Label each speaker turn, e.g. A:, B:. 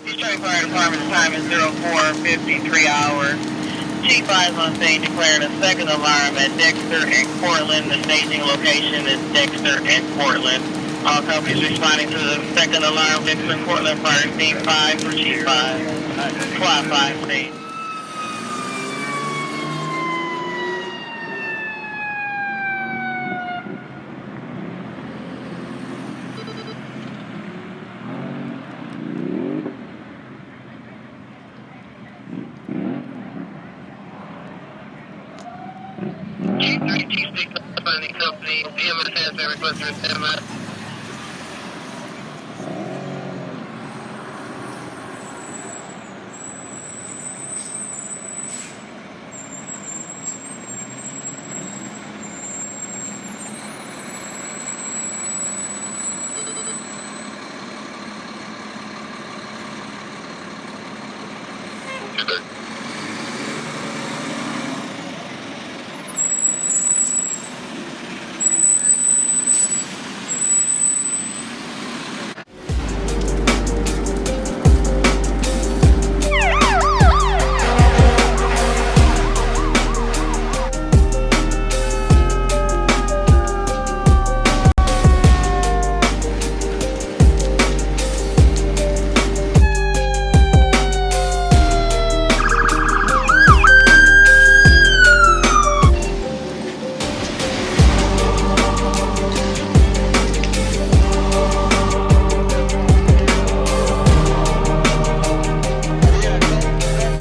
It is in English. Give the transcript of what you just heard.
A: Detroit Fire Department time is 04:53 hours. Chief Eyes on scene declared a second alarm at Dexter and Portland. The staging location is Dexter and Portland. All companies responding to the second alarm, Dexter and Portland, fire scene 5 for Chief Eyes. Fly 5 scene. G3, G6, funding company, DMS has been requested to stand by. Good.